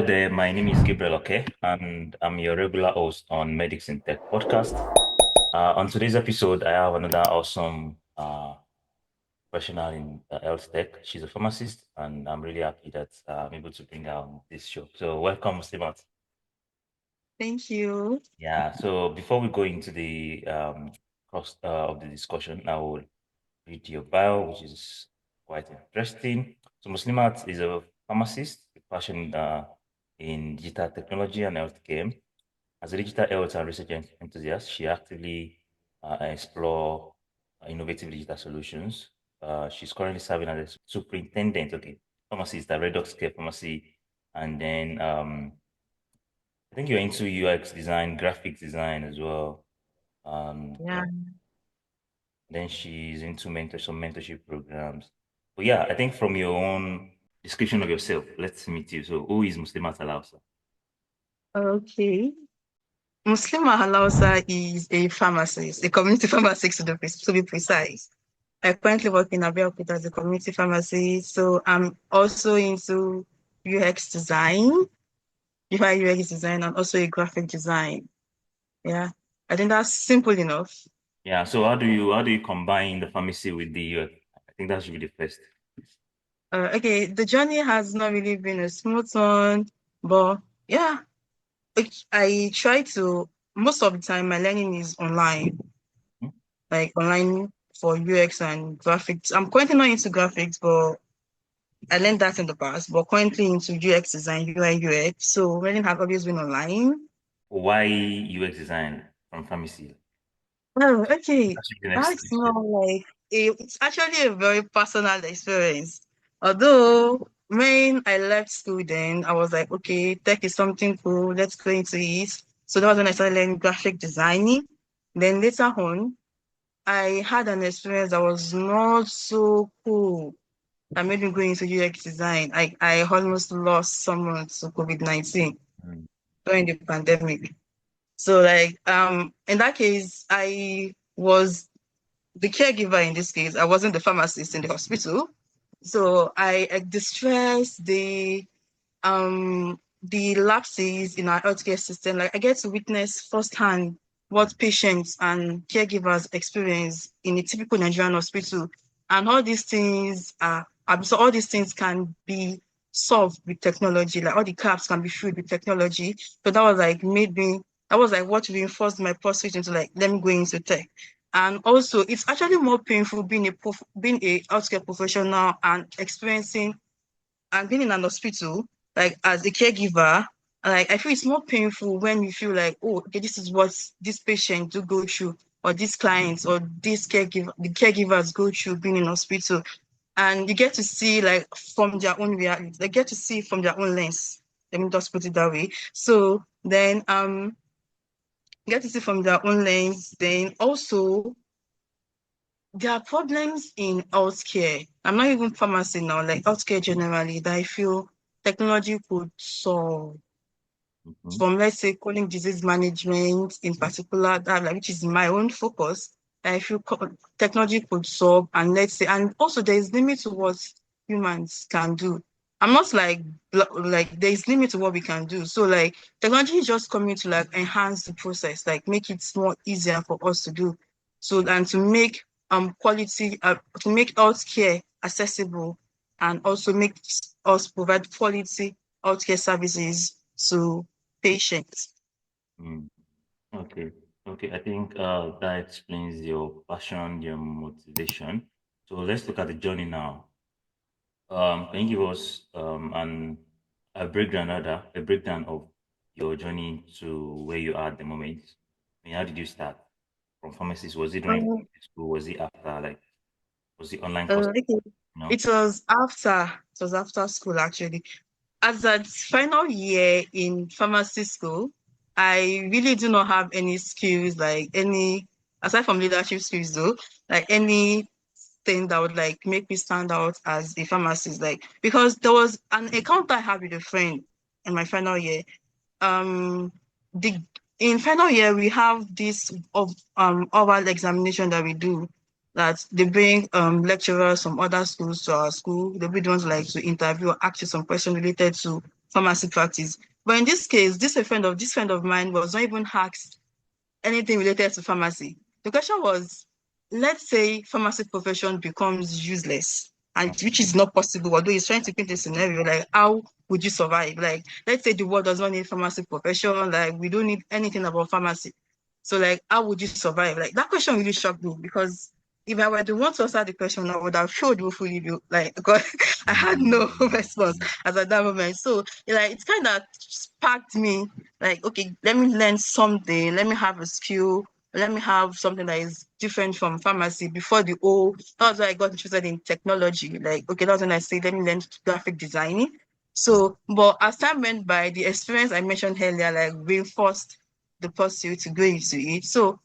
there, my name is Gabriel, okay, and I'm your regular host on Medics in Tech podcast. On today's episode, I have another awesome professional in health tech. She's a pharmacist, and I'm really happy that I'm able to bring her on this show. So, welcome, Muslimat. Thank you. Yeah, so before we go into the cost of the discussion, I will read your bio, which is quite interesting. So Muslimat is a pharmacist, passionate in digital technology and healthcare. As a digital health and research enthusiast, she actively explore innovative digital solutions. She's currently serving as a superintendent, okay, pharmacist at Redox Care Pharmacy, and then I think you're into UX design, graphic design as well. Yeah. Yeah. Then she's into some mentorship programs. But yeah, I think from your own description of yourself, let's meet you. So who is Muslimat Alausa? Okay. Muslima Halausa is a pharmacist, a community pharmacist to be precise. I currently work in Abeokuta as a community pharmacist. So I'm also into UX design, UI UX design, and also a graphic design. Yeah. I think that's simple enough. Yeah, so how do you combine the pharmacy with the I think that should be the first. Okay, the journey has not really been a smooth one, but yeah, I try to, most of the time, my learning is online. Hmm? Like online for UX and graphics. I'm currently not into graphics, but I learned that in the past, but currently into UX design, UI, UX. So learning has always been online. Why UX design from pharmacy? Oh, okay. That should be the next That's question. more like it's actually a very personal experience. Although when I left school then, I was like, okay, tech is something cool, let's go into it. So that was when I started learning graphic designing. Then later on, I had an experience that was not so cool. That made me go into UX design. I almost lost someone to COVID-19 Mm. during the pandemic. So like in that case, I was the caregiver in this case. I wasn't the pharmacist in the hospital. So the stress, the lapses in our healthcare system, like I get to witness firsthand what patients and caregivers experience in a typical Nigerian hospital. And all these things so all these things can be solved with technology, like all the gaps can be filled with technology. So that was like what reinforced my pursuit into like, let me go into tech. And also, it's actually more painful being a healthcare professional and experiencing and being in an hospital, like as a caregiver, like I feel it's more painful when you feel like, oh, okay, this is what this patient do go through, or these clients or the caregivers go through being in hospital. And you get to see like from their own reality, they get to see from their own lens. Let me just put it that way. So then you get to see from their own lens. Then also there are problems in healthcare. I'm not even pharmacy now, like healthcare generally, that I feel technology could solve. Mhm. From let's say chronic disease management in particular, that like which is my own focus, I feel technology could solve. And let's say, and also there is limit to what humans can do. I'm not like there is limit to what we can do. So like technology is just coming to like enhance the process, like make it more easier for us to do. So and to make healthcare accessible and also make us provide quality healthcare services to patients. Mm. Okay. Okay. I think that explains your passion, your motivation. So let's look at the journey now. Can you give us a breakdown, rather, a breakdown of your journey to where you are at the moment? I mean, how did you start from pharmacist? Was it during Um, school? Was it after, like, was it online course? okay. You know? It was after school actually. As a final year in pharmacy school, I really do not have any skills, like any aside from leadership skills though, like anything that would like make me stand out as a pharmacist. Like because there was an encounter I had with a friend in my final year. Um the in final year we have this of oral examination that we do, that they bring lecturers from other schools to our school. They be the ones like to interview or ask you some question related to pharmacy practice. But in this case, this friend of mine was not even asked anything related to pharmacy. The question was, let's say pharmacy profession becomes useless, and which is not possible, although he's trying to paint a scenario like how would you survive? Like, let's say the world does not need pharmacy profession, like we don't need anything about pharmacy. So like how would you survive? Like that question really shocked me because if I were the one to answer the question, I would have showed woefully like because I had no response Mm. as at that moment. So like it's kind of sparked me like, okay, let me learn something, let me have a skill, let me have something that is different from pharmacy before the whole. That's why I got interested in technology. Like, okay, that's when I say, let me learn graphic designing. So, but as time went by, the experience I mentioned earlier, like reinforced the pursuit to go into it. So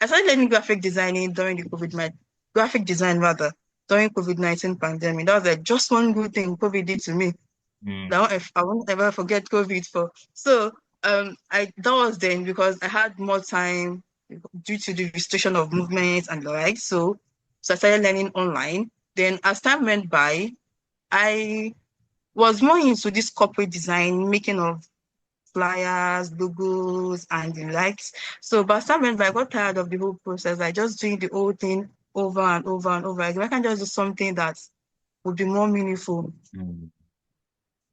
I started learning graphic designing during the graphic design rather, during COVID-19 pandemic. That was like just one good thing COVID did to me. Mm. Now if I won't ever forget COVID for. So I that was then because I had more time due to the restriction of movement and the like. So I started learning online. Then as time went by, I was more into this corporate design, making of flyers, logos, and the likes. So by the time went by, I got tired of the whole process. I just doing the whole thing over and over and over again. I can just do something that would be more meaningful. Mm.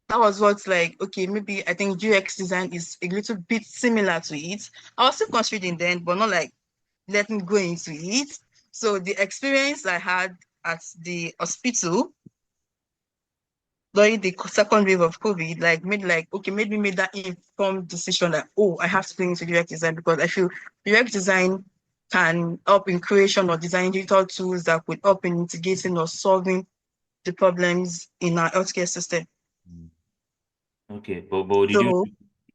That was what's like, okay, maybe I think UX design is a little bit similar to it. I was still considering then, but not like letting go into it. So the experience I had at the hospital during the second wave of COVID, like made me make that informed decision that, oh, I have to go into UX design because I feel UX design can help in creation or designing digital tools that could help in mitigating or solving the problems in our healthcare system. Mm. Okay, but did you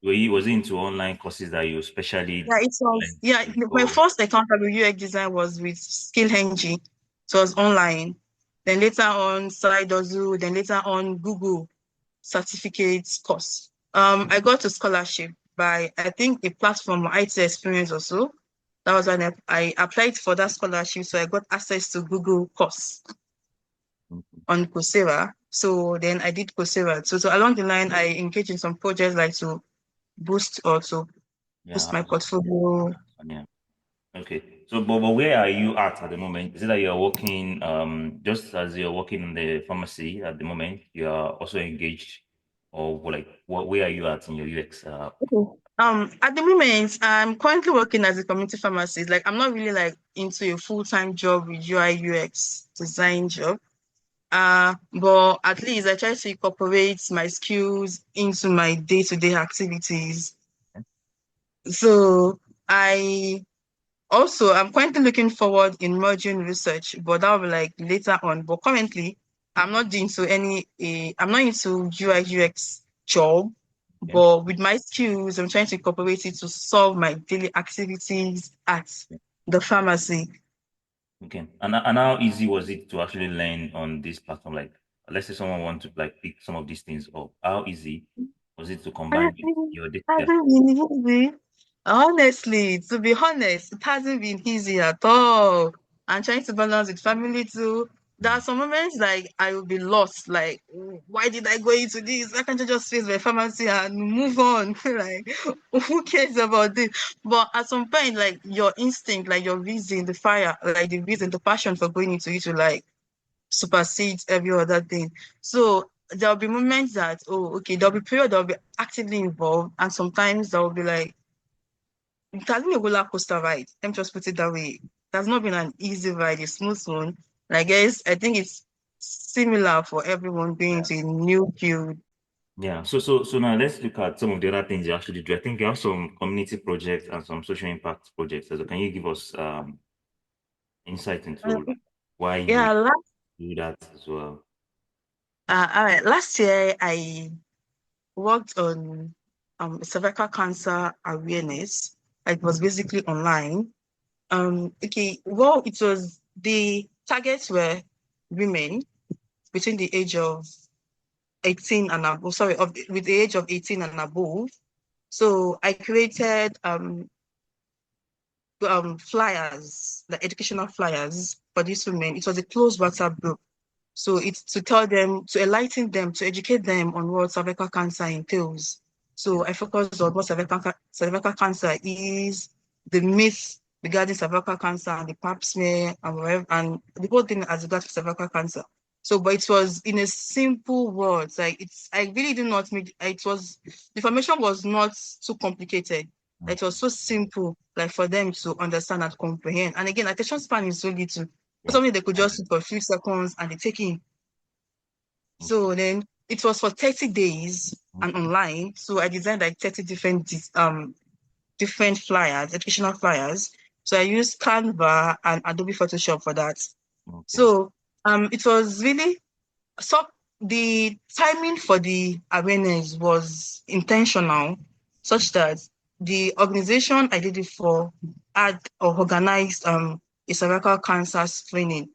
So was it into online courses that you yeah, specially it was went yeah. to My for? first encounter with UX design was with Skill NG. So it was online. Then later on Side Hustle, then later on Google certificates course. I got a scholarship by I think a platform IT experience also. That was when I applied for that scholarship, so I got access to Google course Mhm. on Coursera. So then I did Coursera. So along the line, I engaged in some projects like to boost or to boost Yeah, my portfolio. yeah. Okay. So, but where are you at the moment? Is it that you're working, just as you're working in the pharmacy at the moment, you are also engaged, or like, where are you at in your UX? Okay. At the moment, I'm currently working as a community pharmacist. Like, I'm not really like into a full-time job with UI UX design job. But at least I try to incorporate my skills into my day-to-day activities. So I I'm currently looking forward in merging research, but that'll be like later on. But currently, I'm not into UI UX job, Okay. but with my skills, I'm trying to incorporate it to solve my daily activities at the pharmacy. Okay. And how easy was it to actually learn on this platform? Like, let's say someone want to like pick some of these things up. How easy was it to combine with Honestly, your it data? hasn't been easy. Honestly, to be honest, it hasn't been easy at all. I'm trying to balance with family too. There are Mm. some moments like I will be lost. Like, why did I go into this? Why can't I just face my pharmacy and move on? Like, who cares about this? But at some point, like your instinct, like your reason, the fire, like the reason, the passion for going into it will like supersedes every other thing. So there'll be moments that, oh, okay, there'll be period that will be actively involved, and sometimes there will be like it has been a roller coaster ride. Let me just put it that way. It has not been an easy ride, a smooth one. And I think it's similar for everyone being Yeah. into a new field. Yeah. So now let's look at some of the other things you actually do. I think you have some community projects and some social impact projects. So can you give us insight into Uh, like, why you yeah, do that as well? all right. Last year I worked on cervical cancer awareness. It was basically online. Okay, well, it was the targets were women between the age of 18 and above, sorry, with the age of 18 and above. So I created flyers, the educational flyers for these women. It was a closed WhatsApp group. So it's to tell them, to enlighten them, to educate them on what cervical cancer entails. Yeah. So I focus on what cervical cancer is, the myth regarding cervical cancer and the pap smear and whatever, and the whole thing as regards to cervical cancer. So, but it was in a simple words, like I really did not make, the information was not too complicated. It was Okay. so simple, like for them to understand and comprehend. And again, attention span is so little. Yeah. Something they could just Um, do for a few seconds and they take in. okay. So then it was for 30 days and Okay. online. So I designed like 30 different flyers, educational flyers. So I used Canva and Adobe Photoshop for that. Okay. So it was really so the timing for the awareness was intentional, such that the organization I did it for had or organized a cervical cancer screening.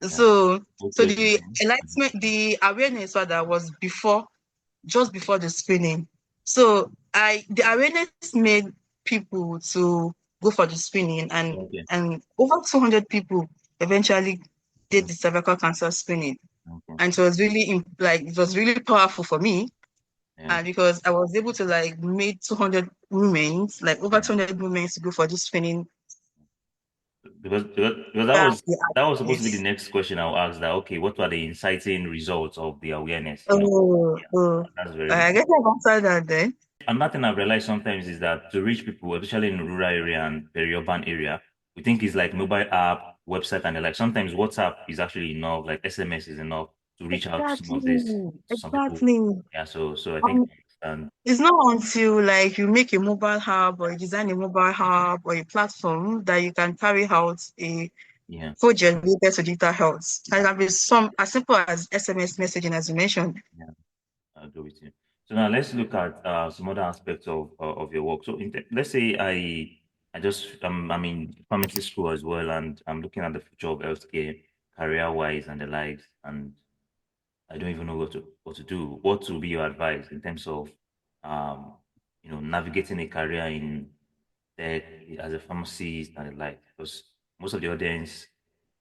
Yeah. So Okay. the Okay. enlightenment, the awareness rather was before, just before the screening. So the awareness made people to go for the screening, Okay. and over 200 people eventually did Okay. the cervical cancer screening. Okay. And it was really it was really powerful for me. Yeah. And because I was able to like make 200 women, like over Yeah. 200 women to go for this screening. Because that was supposed to be the Yes. next question I'll ask, that okay, what were the inciting results of the awareness? Oh, Yeah, oh. that's very I important. guess I've answered that then. Another thing I've realized sometimes is that to reach people, especially in rural area and peri-urban area, we think it's like mobile app, website, and the like. Sometimes WhatsApp is actually enough, like SMS is enough to reach out to some of this, Exactly. to some people. Exactly. Yeah, so I think Um, I understand. it's not until like you make a mobile hub or you design a mobile hub or a platform that you can carry out a Yeah, project related to digital health. And it can be some as simple as SMS messaging, as you mentioned. yeah, I agree with you. So now let's look at some other aspects of your work. So let's say I just I'm in pharmacy school as well, and I'm looking at the future of healthcare, career wise and the likes, and I don't even know what to do. What will be your advice in terms of um navigating a career in tech as a pharmacist and the like? Because most of the audience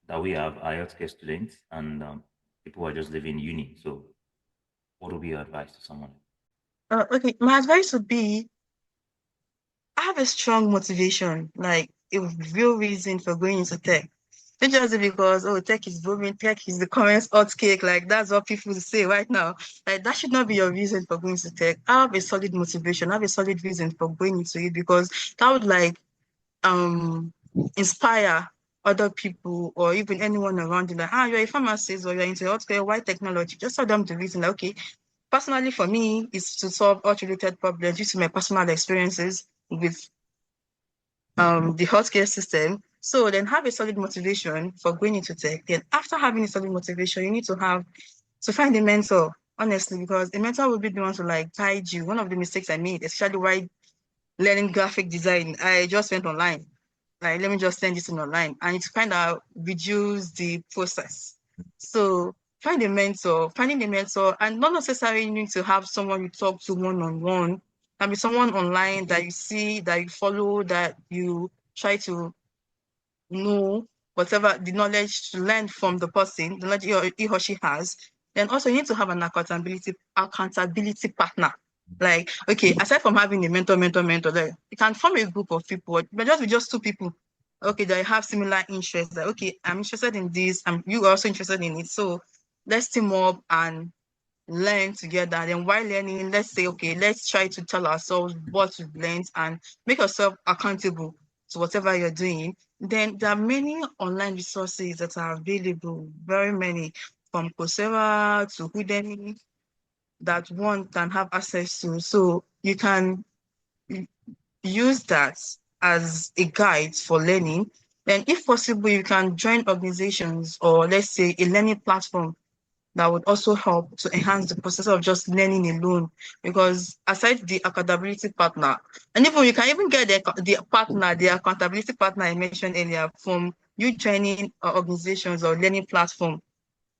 that we have are healthcare students and people who are just leaving uni. So what would be your advice to someone? Okay, my advice would be I have a strong motivation, like a real reason for going into tech. Not just because, oh, tech is booming, tech is the current hot cake, like that's what people say right now. Like that should not be your reason for going to tech. I have a solid motivation, I have a solid reason for going into it because that would like um inspire other people or even anyone around you, like, you're a pharmacist or you're into healthcare, why technology? Just tell them the reason, like, okay, personally for me, is to solve health-related problems due to my personal experiences with the healthcare system. So then have a solid motivation for going into tech. Then after having a solid motivation, you need to find a mentor, honestly, because a mentor will be the one to like guide you. One of the mistakes I made, especially while learning graphic design, I just went online. Like, let me just send this in online. And it's kind of reduce the process. So finding a mentor, and not necessarily need to have someone you talk to one-on-one. Can be someone online that you see, that you follow, that you try to know whatever the knowledge to learn from the person, the knowledge he or she has. Then also you need to have an accountability partner. Like, okay, aside from having a mentor, like you can form a group of people, but just with just two people. Okay, they have similar interests. Like, okay, I'm interested in this, you also interested in it. So let's team up and learn together. Then while learning, let's say, okay, let's try to tell ourselves what we've learned and make yourself accountable to whatever you're doing. Then there are many online resources that are available, very many, from Coursera to Udemy, that one can have access to. So you can use that as a guide for learning. Then if possible, you can join organizations or let's say a learning platform that would also help to enhance the process of just learning alone. Because aside the accountability partner, and even you can even get the accountability partner I mentioned earlier from you joining organizations or learning platform.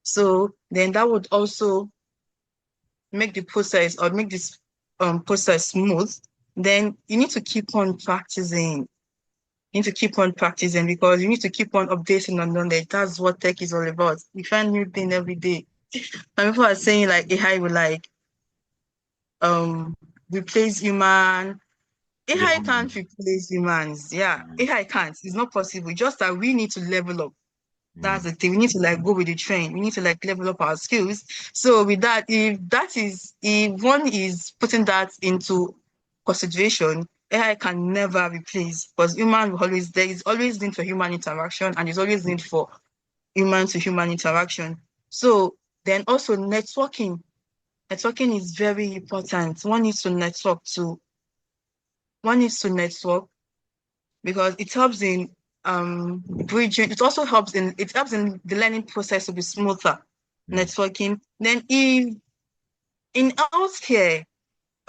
So then that would also make the process or make this process smooth. Then you need to keep on practicing. You need to keep on practicing because you need to keep on updating on knowledge. That's what tech is all about. We find new thing every day. Some people are saying like AI will like um replace human. Yeah. AI can't replace humans. Yeah, Mm, AI can't. It's not possible. Just that we need to level up. That's mm, the thing. We need to like go with the trend. We need to like level up our skills. So with that, if one is putting that into consideration, AI can never replace because human will always there is always need for human interaction and there's always need for human to human interaction. So then also networking. Networking is very important. One needs to network because it helps in bridging. It helps in the learning process to be smoother. mm, Networking. Then if in healthcare,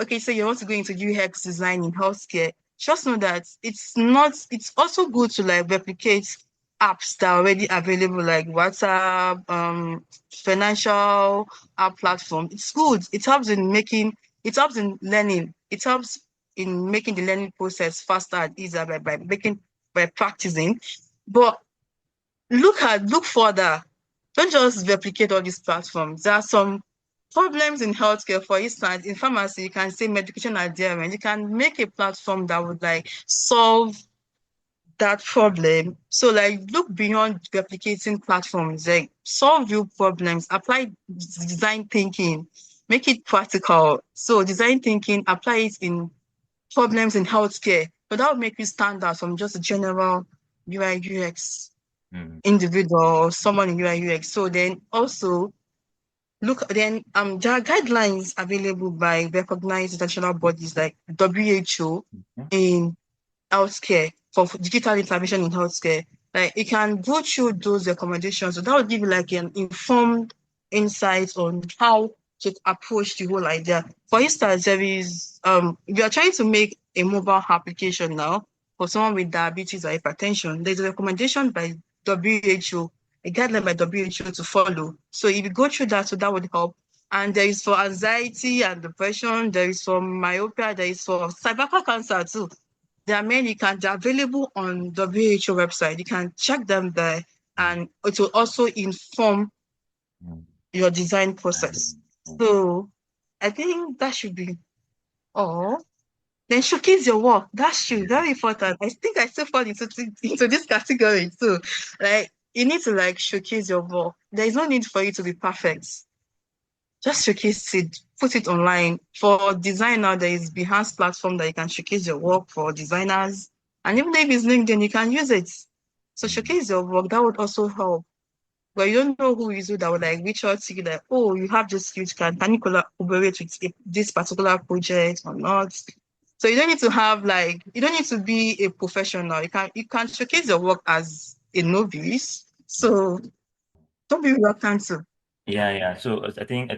okay, so you want to go into UX design in healthcare, just know that it's also good to like replicate apps that are already available, like WhatsApp, financial app platform. It's good. It helps in learning. It helps in making the learning process faster and easier by practicing. But look further. Don't just replicate all these platforms. There are some problems in healthcare. For instance, in pharmacy, you can say medication adherence. You can make a platform that would like solve that problem. So like look beyond replicating platforms, like solve real problems, apply design thinking, make it practical. So design thinking, apply it in problems in healthcare. So that would make you stand out from just a general UI UX mm, individual or someone in UI UX. So then also there are guidelines available by recognized international bodies like WHO mhm, in healthcare for digital intervention in healthcare. Like you can go through those recommendations. So that will give you like an informed insight on how to approach the whole idea. For instance, there is we are trying to make a mobile application now for someone with diabetes or hypertension. There's a recommendation by WHO, a guideline by WHO to follow. So if you go through that, so that would help. And there is for anxiety and depression, there is for myopia, there is for cervical cancer too. There are many they're available on WHO website. You can check them there mm, and it will also inform mm, your design mm, process. mm. So I think that should be all. Then showcase your work. That's true. Very important. I think I still fall into this category too. Like you need to like showcase your work. There is no need for you to be perfect. Just showcase it, put it online. For designer, there is Behance platform that you can showcase your work for designers. And even if it's LinkedIn, you can use it. So Mm, showcase your work. That would also help. But you don't know who is who that would like reach out to you like, oh, you have this skills, can you collaborate with this particular project or not? So you don't need to be a professional. You can showcase your work as a novice. mm. So don't be reluctant to. Yeah, yeah. So I think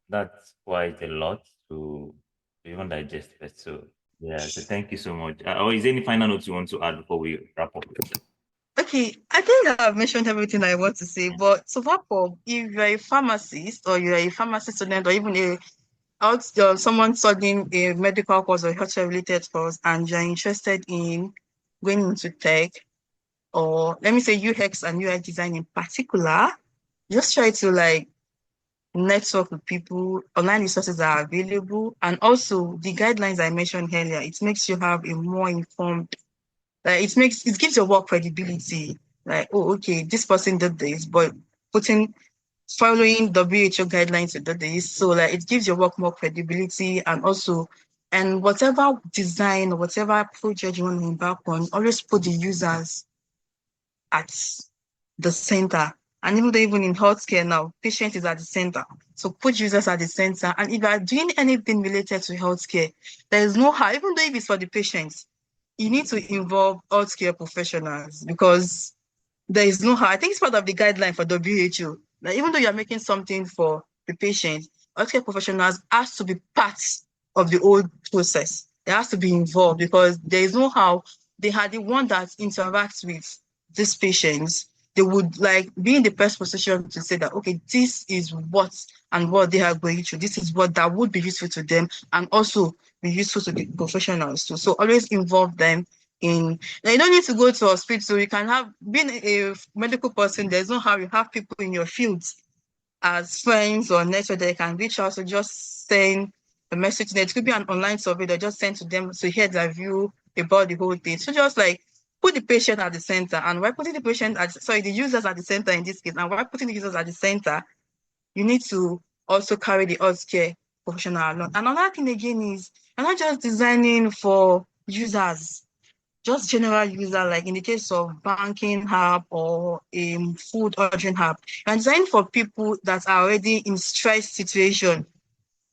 that's quite a lot to even digest first. So yeah, so thank you so much. Or is there any final notes you want to add before we wrap up? Okay, I think I've mentioned everything I want to say, but to wrap up, if you're a pharmacist or you're a pharmacy student or even someone studying a medical course or healthcare related course and you're interested in going into tech or let me say UX and UI design in particular, just try to like network with people, online resources are available, and also the guidelines I mentioned earlier, it makes you have a more informed like it gives your work credibility. Like, oh, okay, this person did this, but putting following WHO guidelines to do this. So like it gives your work more credibility and whatever design or whatever project you want to embark on, always put the users at the center. And even in healthcare now, patient is at the center. So put users at the center. And if you are doing anything related to healthcare, there is no how, even though if it's for the patients, you need to involve healthcare professionals because there is no how. I think it's part of the guideline for WHO. That even though you're making something for the patient, healthcare professionals has to be part of the whole process. They has to be involved because there is no how they are the one that interacts with these patients. They would like be in the best position to say that okay, this is what they are going through. This is what that would be useful to them and also be useful to the professionals too. So always involve them in. Now, you don't need to go to hospital. You can have being a medical person. There's no how you have people in your fields as friends or network that you can reach out to just send a message. It could be an online survey that just send to them to hear their view about the whole thing. So just like put the patient at the center, and while putting the patient at sorry, the users at the center in this case, and while putting the users at the center, you need to also carry the healthcare professional along. Another thing again is you're not just designing for users, just general user, like in the case of banking app or a food ordering app. You're designing for people that are already in stress situation.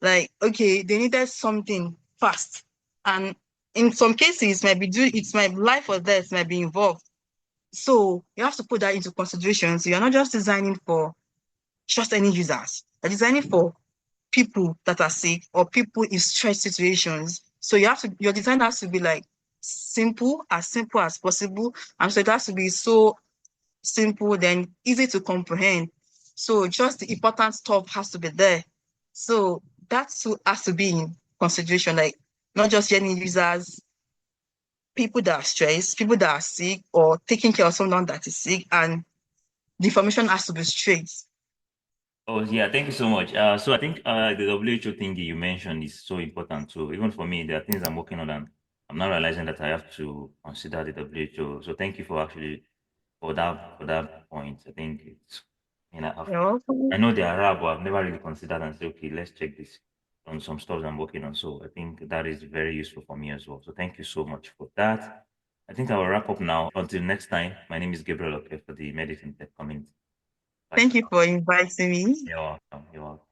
Like, okay, they needed something fast. And in some cases, it's my life or death might be involved. So you have to put that into consideration. So you're not just designing for just any users. You're designing for people that are sick or people in stress situations. So your design has to be like simple as possible. And so it has to be so simple, then easy to comprehend. So just the important stuff has to be there. So that too has to be in consideration, like not just any users, people that are stressed, people that are sick, or taking care of someone that is sick, and the information has to be straight. Oh yeah, thank you so much. So I think the WHO thing you mentioned is so important too. Even for me, there are things I'm working on, and I'm now realizing that I have to consider the WHO. So thank you for actually for that point. I think it's You know? I know they are rare, but I've never really considered and say, okay, let's check this on some stuff I'm working on. So I think that is very useful for me as well. So thank you so much for that. I think I will wrap up now. Until next time, my name is Gabriel Oke for the Medicine Tech Community. Bye Thank for you now. for inviting me. You're welcome. You're welcome.